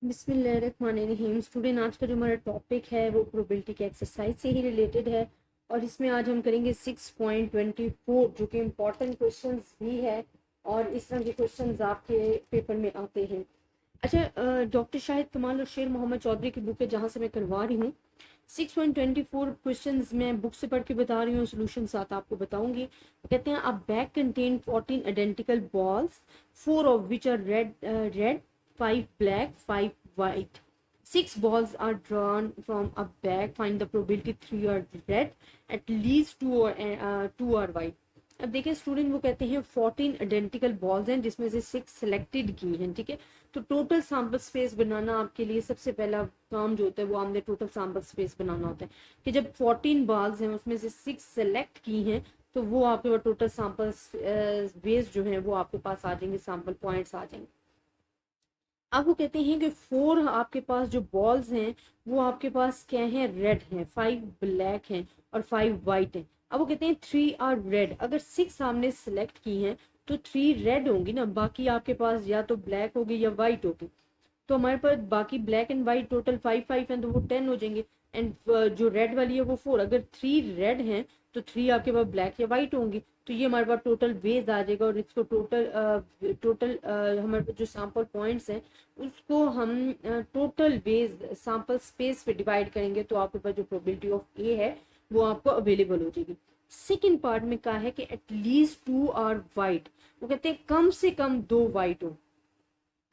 बिस्मिल्लाहिर्रहमानिर्रहीम। स्टूडेंट, आज का जो हमारा टॉपिक है वो प्रोबेबिलिटी के एक्सरसाइज से ही रिलेटेड है और इसमें आज हम करेंगे 6.24 जो कि इम्पोर्टेंट क्वेश्चंस भी है और इस तरह के क्वेश्चंस आपके पेपर में आते हैं। अच्छा, डॉक्टर शाहिद कमाल और शेर मोहम्मद चौधरी की बुक है जहाँ से मैं करवा रही हूँ। 6.24 क्वेश्चंस मैं बुक से पढ़ के बता रही हूँ, सोल्यूशन साथ आपको बताऊंगी। कहते हैं, a bag contain 14 identical balls, 4 of which are red, 5 black, 5 white. 6 balls are drawn from a bag. Find the probability 3 are red, at least 2 are white. अब देखिए स्टूडेंट, वो कहते हैं 14 आइडेंटिकल बॉल्स हैं जिसमें से 6 सेलेक्टेड की हैं, ठीक है। तो टोटल सैंपल स्पेस बनाना आपके लिए सबसे पहला काम जो होता है वो हमने टोटल सैंपल स्पेस बनाना होता है कि जब 14 बॉल्स हैं उसमें से 6 सेलेक्ट की हैं तो वो आपके पास टोटल सैंपल बेस जो है वो आपके पास आ जाएंगे, सैंपल पॉइंट्स आ जाएंगे। अब वो कहते हैं कि 4 आपके पास जो बॉल्स हैं वो आपके पास क्या है, रेड हैं, 5 ब्लैक हैं और 5 वाइट हैं। अब वो कहते हैं 3 आर रेड। अगर 6 हमने सेलेक्ट की हैं तो 3 रेड होंगी ना, बाकी आपके पास या तो ब्लैक होगी या वाइट होगी। तो हमारे पास बाकी ब्लैक एंड वाइट टोटल 5 हैं तो वो 10 हो जाएंगे। एंड जो रेड वाली है वो 4। अगर 3 रेड हैं तो 3 आपके पास ब्लैक या वाइट होंगी। तो ये हमारे पास टोटल बेस आ जाएगा और इसको टोटल हमारे पास जो सैंपल पॉइंट्स हैं उसको हम टोटल बेस सैंपल स्पेस पे डिवाइड करेंगे तो आपके पास जो प्रोबेबिलिटी ऑफ ए है वो आपको अवेलेबल हो जाएगी। सेकेंड पार्ट में कहा है कि एटलीस्ट 2 आर वाइट। वो कहते हैं कम से कम 2 वाइट हो,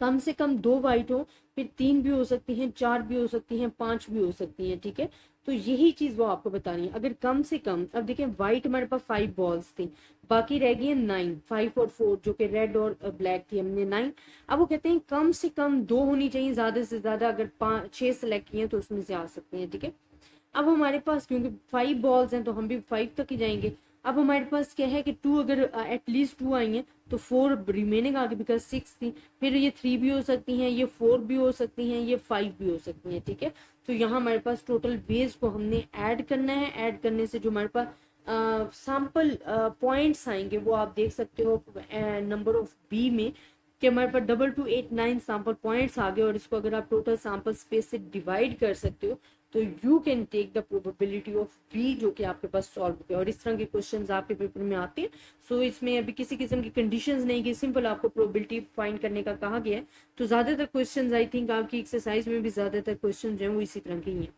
कम से कम 2 वाइट हो, फिर 3 भी हो सकती हैं, 4 भी हो सकती हैं, 5 भी हो सकती हैं, ठीक है। तो यही चीज वो आपको बतानी है। अगर कम से कम, अब देखिए व्हाइट हमारे पास 5 बॉल्स थी, बाकी रह गई है 9, 5 और 4 जो कि रेड और ब्लैक थी, हमने 9। अब वो कहते हैं कम से कम 2 होनी चाहिए, ज्यादा से ज्यादा अगर 6 सेलेक्ट किए तो उसमें से आ सकती हैं, ठीक है। अब हमारे पास क्योंकि 5 बॉल्स हैं तो हम भी 5 तक ही जाएंगे। अब हमारे पास क्या है कि 2, अगर एटलीस्ट 2 आई हैं तो 4 रिमेनिंग आगे, बिकॉज 6 थी। फिर ये 3 भी हो सकती हैं, ये 4 भी हो सकती हैं, ये 5 भी हो सकती हैं, ठीक है। तो यहाँ हमारे पास टोटल बेस को हमने ऐड करना है। ऐड करने से जो हमारे पास सैंपल पॉइंट्स आएंगे वो आप देख सकते हो नंबर ऑफ बी में कि हमारे पास 2289 सैंपल पॉइंट्स आ गए। और इसको अगर आप टोटल सैंपल स्पेस से डिवाइड कर सकते हो तो you can take the probability of B जो कि आपके पास सॉल्व हो गया। और इस तरह के क्वेश्चंस आपके पेपर में आते हैं। सो इसमें अभी किसी किस्म की कंडीशंस नहीं कि सिंपल आपको प्रोबेबिलिटी फाइंड करने का कहा गया है। तो ज्यादातर क्वेश्चंस आई थिंक आपकी एक्सरसाइज में भी ज्यादातर क्वेश्चन जो है वो इसी तरह के ही हैं।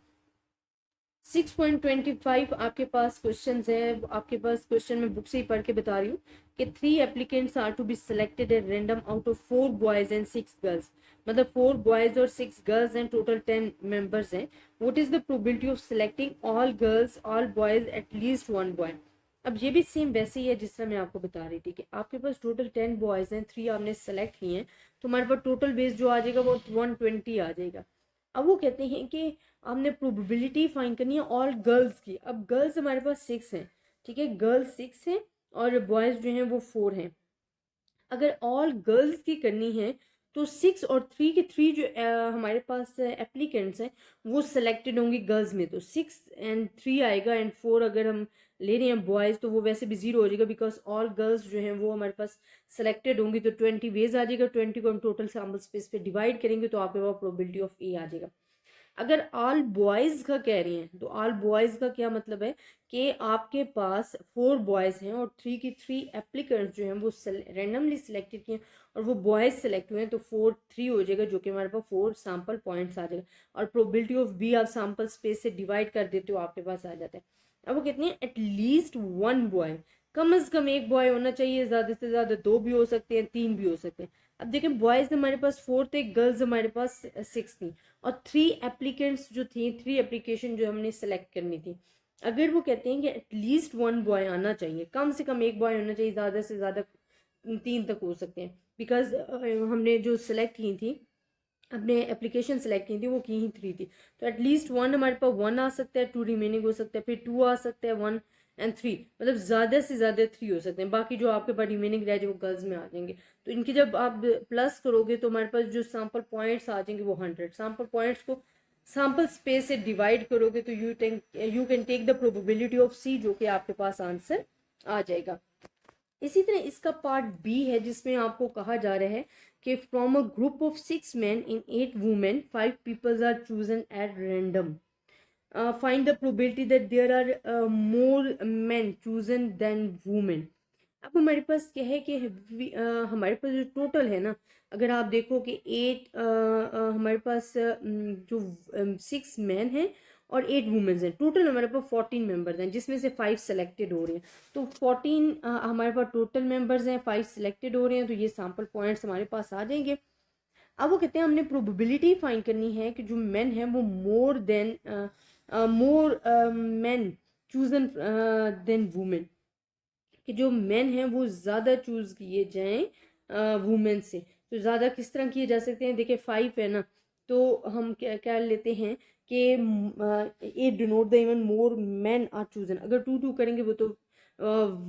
6.25 आपके पास क्वेश्चन है। आपके पास क्वेश्चन में बुक से ही पढ़ के बता रही हूँ कि 3 applicants are to be selected at random out of 4 boys and 6 girls. मतलब 4 बॉयज और 6 गर्ल्स हैं, टोटल 10 मेंबर्स हैं। What is the probability of selecting all girls all boys at least 1 boy. अब ये भी सेम वैसे ही है जिस तरह मैं आपको बता रही थी कि आपके पास टोटल 10 बॉयज हैं, 3 आपने सेलेक्ट किए हैं, तो हमारे पास टोटल बेस जो आ जाएगा वो 120 आ जाएगा। अब वो कहते हैं कि हमने प्रोबेबिलिटी फाइंड करनी है ऑल गर्ल्स की। अब गर्ल्स हमारे पास 6 हैं, ठीक है, गर्ल्स 6 हैं और बॉयज जो हैं वो 4 हैं। अगर ऑल गर्ल्स की करनी है तो 6 और 3 के 3 जो हमारे पास एप्लीकेंट्स हैं वो सिलेक्टेड होंगी गर्ल्स में, तो 6 एंड 3 आएगा। एंड 4 अगर हम ले रहे हैं बॉयज तो वो वैसे भी 0 हो जाएगा बिकॉज ऑल गर्ल्स जो हैं वो हमारे पास सिलेक्टेड होंगी। तो 20 वेज आ जाएगा, 20 को हम टोटल सैंपल स्पेस पे डिवाइड करेंगे तो आपके पास प्रोबेबिलिटी ऑफ ए आ जाएगा। अगर ऑल बॉयज का कह रही हैं तो ऑल बॉयज का क्या मतलब है कि आपके पास 4 बॉयज हैं और 3 की 3 एप्लीकेंट्स जो हैं वो रैंडमली सिलेक्टेड किए और वो बॉयज सेलेक्ट हुए हैं तो 4 3 हो जाएगा जो कि हमारे पास 4 सैंपल पॉइंट्स आ जाएगा। और प्रोबेबिलिटी ऑफ बी आप सैंपल स्पेस से डिवाइड कर देते हो आपके पास आ जाता है। अब वो कहते हैं एटलीस्ट 1 बॉय, कम से कम एक बॉय होना चाहिए, ज्यादा से ज्यादा 2 भी हो सकते हैं, 3 भी हो सकते हैं। अब देखें बॉयज हमारे पास 4 थे, गर्ल्स हमारे पास 6 थी और 3 एप्लीकेंट्स जो थी, 3 एप्लीकेशन जो हमने सेलेक्ट करनी थी। अगर वो कहते हैं कि एटलीस्ट 1 बॉय आना चाहिए, कम से कम एक बॉय होना चाहिए, ज्यादा से ज्यादा 3 तक हो सकते हैं, बिकॉज हमने जो सिलेक्ट की थी, अपने एप्लीकेशन सेलेक्ट की थी वो की ही 3 थी। तो एटलीस्ट 1 हमारे पास 1 आ सकता है, 2 रिमेनिंग हो सकता है, फिर 2 आ सकता है, 1 एंड 3, मतलब ज्यादा से ज्यादा 3 हो सकते हैं। बाकी जो आपके पास रिमेनिंग रह जाए वो गर्ल्स में आ जाएंगे। तो इनकी जब आप प्लस करोगे तो हमारे पास जो सैंपल पॉइंट्स आ जाएंगे वो 100। सैंपल पॉइंट्स को सैंपल स्पेस से डिवाइड करोगे तो you can take the probability of C जो कि आपके पास आंसर आ जाएगा। इसी तरह इसका पार्ट बी है जिसमें आपको कहा जा रहा है कि from a group of 6 men in 8 women 5 people are chosen at random. Find the probability that there are more men chosen than women. अब हमारे पास क्या है कि हमारे पास जो टोटल है ना, अगर आप देखो कि 8 हमारे पास जो 6 मैन हैं और 8 वुमेन्स हैं, टोटल हमारे पास 14 मेंबर्स हैं जिसमें से 5 सेलेक्टेड हो रहे हैं। तो 14 हमारे पास टोटल मेंबर्स हैं, 5 सेलेक्टेड हो रहे हैं, तो ये सैम्पल पॉइंट्स हमारे पास आ जाएंगे। अब वो कहते हैं हमने प्रोबेबिलिटी फाइंड करनी है कि जो मेन है वो मोर मेन चूजन देन वुमेन, कि जो मेन हैं वो ज़्यादा चूज किए जाएं वुमेन से। तो ज़्यादा किस तरह किए जा सकते हैं, देखिए 5 है ना, तो हम क्या क्या लेते हैं कि A denote the event more men are chosen. अगर 2 करेंगे वो तो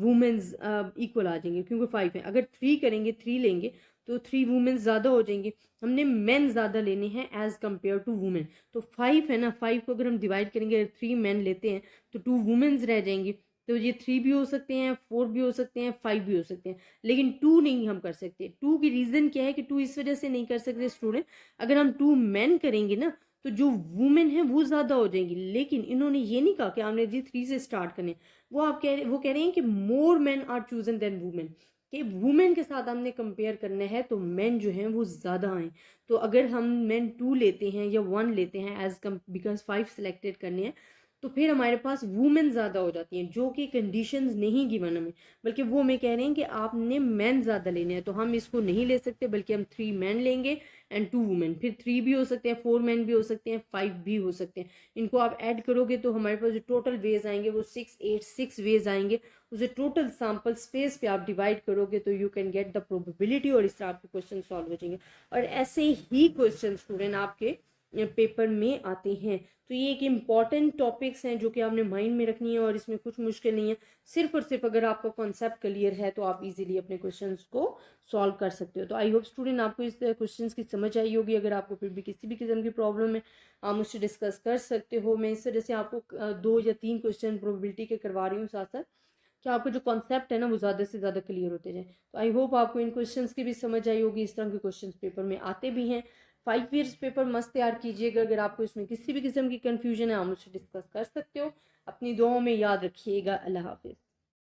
वुमेन्स इक्वल आ जाएंगे क्योंकि 5 है। अगर 3 करेंगे, 3 लेंगे तो 3 वुमेन ज़्यादा हो जाएंगे। हमने मेन ज़्यादा लेने हैं एज कम्पेयर टू वुमेन। तो 5 है ना, 5 को अगर हम डिवाइड करेंगे, 3 मेन लेते हैं तो 2 वुमेन्स रह जाएंगी। तो ये 3 भी हो सकते हैं, 4 भी हो सकते हैं, 5 भी हो सकते हैं, लेकिन 2 नहीं हम कर सकते। 2 की रीज़न क्या है कि 2 इस वजह से नहीं कर सकते स्टूडेंट, अगर हम 2 मैन करेंगे ना तो जो वुमेन है वो ज़्यादा हो जाएंगी। लेकिन इन्होंने ये नहीं कहा कि हमने जी 3 से स्टार्ट करने, वो कह रहे हैं कि more men are chosen than women, कि वुमेन के साथ हमने कंपेयर करना है तो मेन जो हैं वो ज़्यादा आए। तो अगर हम मेन 2 लेते हैं या 1 लेते हैं एज कम, बिकॉज 5 सेलेक्टेड करने हैं, तो फिर हमारे पास वुमेन ज़्यादा हो जाती हैं, जो कि कंडीशंस नहीं गिवन हमें, बल्कि वो हमें कह रहे हैं कि आपने मैन ज़्यादा लेने हैं। तो हम इसको नहीं ले सकते, बल्कि हम 3 मैन लेंगे एंड 2 वुमेन। फिर 3 भी हो सकते हैं, 4 मैन भी हो सकते हैं, 5 भी हो सकते हैं। इनको आप ऐड करोगे तो हमारे पास जो टोटल वेज आएंगे वो 6 वेज आएंगे। उसे टोटल सैम्पल स्पेस पे आप डिवाइड करोगे तो you can get the probability, और इस तरह आपके क्वेश्चन सॉल्व हो जाएंगे। और ऐसे ही क्वेश्चन स्टूडेंट आपके पेपर में आते हैं। तो ये एक इम्पॉर्टेंट टॉपिक्स हैं जो कि आपने माइंड में रखनी है, और इसमें कुछ मुश्किल नहीं है। सिर्फ और सिर्फ अगर आपका कॉन्सेप्ट क्लियर है तो आप इजीली अपने क्वेश्चंस को सॉल्व कर सकते हो। तो आई होप स्टूडेंट आपको इस क्वेश्चंस की समझ आई होगी। अगर आपको फिर भी किसी भी किस्म की प्रॉब्लम है आप मुझसे डिस्कस कर सकते हो। मैं इस वजह से आपको 2 या 3 क्वेश्चन प्रोबेबिलिटी के करवा रही हूँ साथ साथ, कि आपका जो कॉन्सेप्ट है ना वो ज़्यादा से ज़्यादा क्लियर होते जाए। तो आई होप आपको इन क्वेश्चंस की भी समझ आई होगी। इस तरह के क्वेश्चंस पेपर में आते भी हैं। 5 ईयर्स पेपर मस्त तैयार कीजिएगा। अगर आपको इसमें किसी भी किस्म की कन्फ्यूजन है आप मुझसे डिस्कस कर सकते हो। अपनी दुआओं में याद रखिएगा। अल्लाह हाफिज़।